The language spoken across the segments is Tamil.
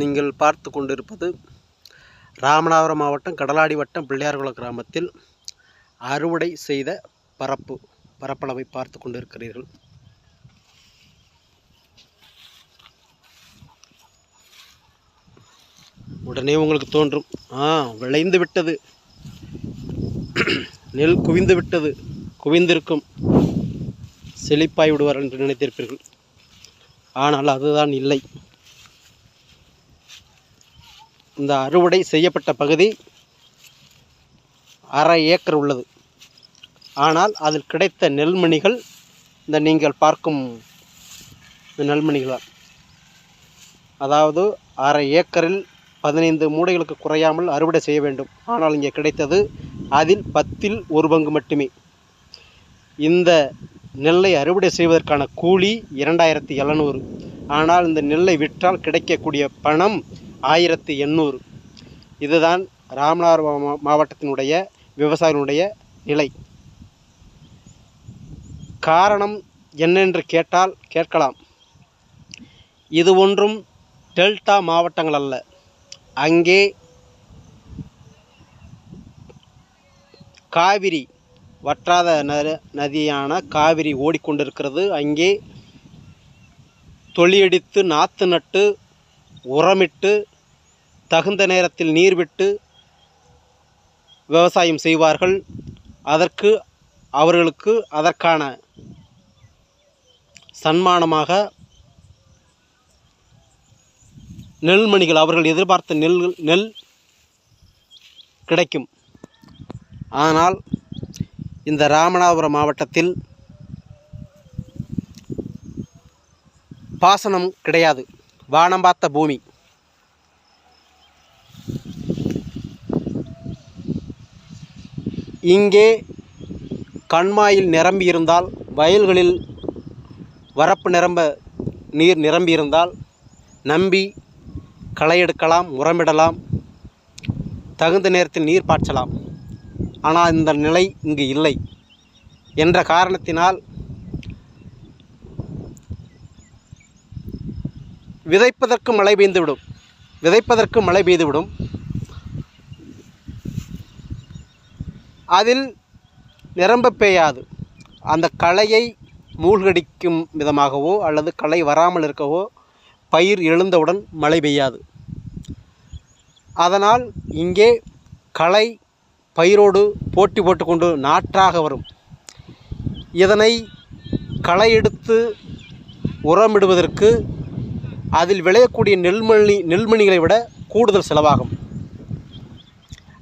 நீங்கள் பார்த்து கொண்டிருப்பது ராமநாதபுரம் மாவட்டம் கடலாடி வட்டம் பிள்ளையார்குளம் கிராமத்தில் அறுவடை செய்த பரப்பளவை பார்த்து கொண்டிருக்கிறீர்கள். உடனே உங்களுக்கு தோன்றும், விளைந்து விட்டது, நெல் குவிந்து விட்டது, குவிந்திருக்கும், செழிப்பாய் விடுவார் என்று நினைத்திருப்பீர்கள். ஆனால் அதுதான் இல்லை. இந்த அறுவடை செய்யப்பட்ட பகுதி அரை ஏக்கர் உள்ளது. ஆனால் அதில் கிடைத்த நெல்மணிகள் இந்த நீங்கள் பார்க்கும் இந்த நெல்மணிகளால், அதாவது அரை ஏக்கரில் 15 மூடைகளுக்கு குறையாமல் அறுவடை செய்ய வேண்டும். ஆனால் இங்கே கிடைத்தது அதில் 10ல் 1 பங்கு மட்டுமே. இந்த நெல்லை அறுவடை செய்வதற்கான கூலி 2700. ஆனால் இந்த நெல்லை விற்றால் கிடைக்கக்கூடிய பணம் 1800. இதுதான் ராமநாதபுரம் மாவட்டத்தினுடைய விவசாயிகளுடைய நிலை. காரணம் என்னென்று கேட்கலாம். இது ஒன்றும் டெல்டா மாவட்டங்கள் அல்ல. அங்கே காவிரி, வற்றாத நதியான காவிரி ஓடிக்கொண்டிருக்கிறது. அங்கே தொழியடித்து, நாற்று நட்டு, உரமிட்டு, தகுந்த நேரத்தில் நீர் விட்டு விவசாயம் செய்வார்கள். அவர்களுக்கு அதற்கான சன்மானமாக நெல்மணிகள், அவர்கள் எதிர்பார்த்த நெல் கிடைக்கும். ஆனால் இந்த ராமநாதபுரம் மாவட்டத்தில் பாசனம் கிடையாது. வானம் பார்த்த பூமி. இங்கே கண்மாயில் நிரம்பி இருந்தால், வயல்களில் வரப்பு நீர் நிரம்பி இருந்தால் நம்பி களை எடுக்கலாம், உரமிடலாம், தகுந்த நேரத்தில் நீர் பாய்ச்சலாம். ஆனால் இந்த நிலை இங்கு இல்லை என்ற காரணத்தினால் விதைப்பதற்கு மழை பெய்துவிடும். அதில் நிரம்ப பெய்யாது. அந்த களையை மூழ்கடிக்கும் விதமாகவோ அல்லது களை வராமல் இருக்கவோ பயிர் எழுந்தவுடன் மழை பெய்யாது. அதனால் இங்கே களை பயிரோடு போட்டி போட்டுக்கொண்டு நாற்றாக வரும். இதனை களை எடுத்து உரமிடுவதற்கு அதில் விளையக்கூடிய நெல்மணிகளை விட கூடுதல் செலவாகும்.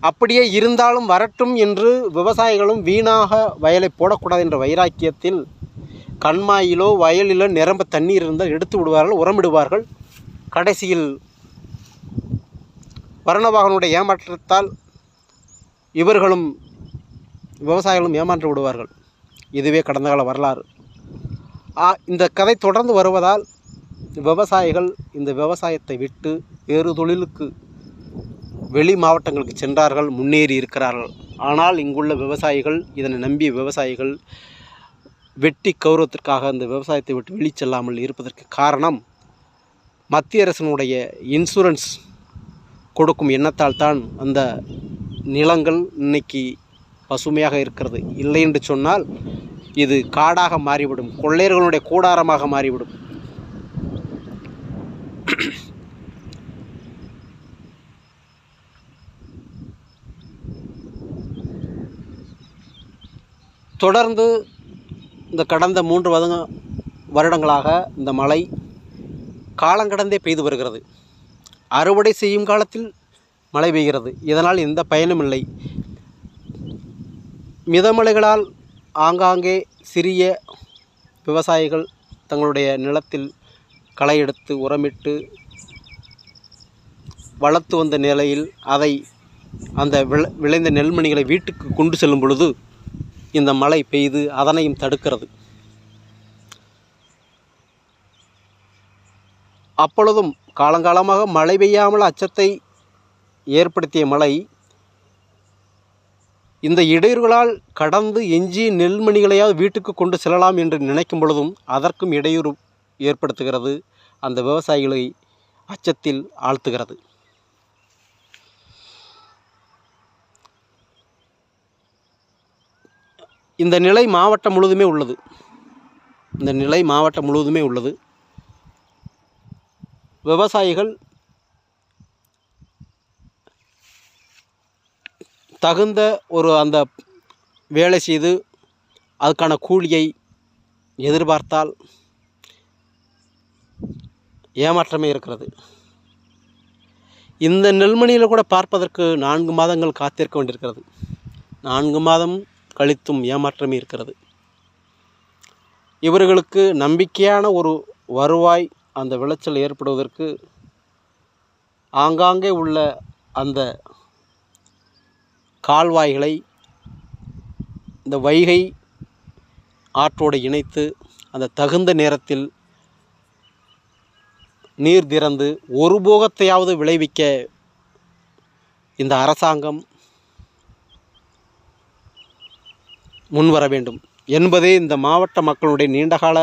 அப்படியே இருந்தாலும் வரட்டும் என்று விவசாயிகளும் வீணாக வயலை போடக்கூடாது என்ற வைராக்கியத்தில் கண்மாயிலோ வயலிலோ நிரம்ப தண்ணீர் இருந்தால் எடுத்து விடுவார்கள், உரமிடுவார்கள். கடைசியில் வர்ணவாகனுடைய ஏமாற்றத்தால் இவர்களும் விவசாயிகளும் ஏமாற்று விடுவார்கள். இதுவே கடந்த கால வரலாறு. இந்த கதை தொடர்ந்து வருவதால் விவசாயிகள் இந்த விவசாயத்தை விட்டு வேறு தொழிலுக்கு வெளி மாவட்டங்களுக்கு சென்றார்கள், முன்னேறி இருக்கிறார்கள். ஆனால் இங்குள்ள விவசாயிகள், இதனை நம்பிய விவசாயிகள் வெட்டி கௌரவத்திற்காக அந்த விவசாயத்தை விட்டு வெளிச்செல்லாமல் இருப்பதற்கு காரணம் மத்திய அரசினுடைய இன்சூரன்ஸ் கொடுக்கும் எண்ணத்தால் தான் அந்த நிலங்கள் இன்னைக்கு பசுமையாக இருக்கிறது. இல்லை என்று சொன்னால் இது காடாக மாறிவிடும், கொள்ளையர்களுடைய கூடாரமாக மாறிவிடும். தொடர்ந்து இந்த கடந்த 3 வருடங்களாக இந்த மழை காலங்கடந்தே பெய்து வருகிறது. அறுவடை செய்யும் காலத்தில் மழை பெய்கிறது. இதனால் எந்த பயனும் இல்லை. மிதமழைகளால் ஆங்காங்கே சிறிய விவசாயிகள் தங்களுடைய நிலத்தில் களை எடுத்து உரமிட்டு வளர்த்து வந்த நிலையில் அந்த விளைந்த நெல்மணிகளை வீட்டுக்கு கொண்டு செல்லும் பொழுது இந்த மழை பெய்து அதனையும் தடுக்கிறது. அப்பொழுதும் காலங்காலமாக மழை பெய்யாமல் அச்சத்தை ஏற்படுத்திய மழை இந்த இடையூறுகளால் கடந்து எஞ்சிய நெல்மணிகளையாவது வீட்டுக்கு கொண்டு செல்லலாம் என்று நினைக்கும் பொழுதும் அதற்கும் இடையூறு ஏற்படுத்துகிறது. அந்த விவசாயிகளை அச்சத்தில் ஆழ்த்துகிறது. இந்த நிலை மாவட்டம் முழுவதுமே உள்ளது. விவசாயிகள் தகுந்த அந்த வேலை செய்து அதுக்கான கூலியை எதிர்பார்த்தால் ஏமாற்றமே இருக்கிறது. இந்த நெல்மணியில் கூட பார்ப்பதற்கு 4 மாதங்கள் காத்திருக்க வேண்டியிருக்கிறது. 4 மாதம் கழித்தும் ஏமாற்றமே இருக்கிறது. இவர்களுக்கு நம்பிக்கையான ஒரு வருவாய் அந்த விளைச்சல் ஏற்படுவதற்கு ஆங்காங்கே உள்ள அந்த கால்வாய்களை இந்த வைகை ஆற்றோடு இணைத்து அந்த தகுந்த நேரத்தில் நீர் திறந்து ஒரு போகத்தையாவது விளைவிக்க இந்த அரசாங்கம் முன்வர வேண்டும் என்பதே இந்த மாவட்ட மக்களுடைய நீண்டகால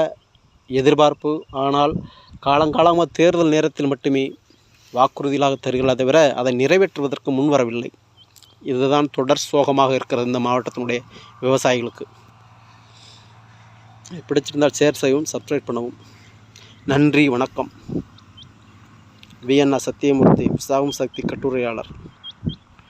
எதிர்பார்ப்பு. ஆனால் காலங்காலமாக தேர்தல் நேரத்தில் மட்டுமே வாக்குறுதிகளாக தருகிறதே தவிர அதை நிறைவேற்றுவதற்கு முன்வரவில்லை. இதுதான் தொடர் சோகமாக இருக்கிறது இந்த மாவட்டத்தினுடைய விவசாயிகளுக்கு. பிடிச்சிருந்தால் ஷேர் செய்யவும், சப்ஸ்கிரைப் பண்ணவும். நன்றி, வணக்கம். வி.என். சத்தியமூர்த்தி, விவசாயம் சக்தி கட்டுரையாளர்.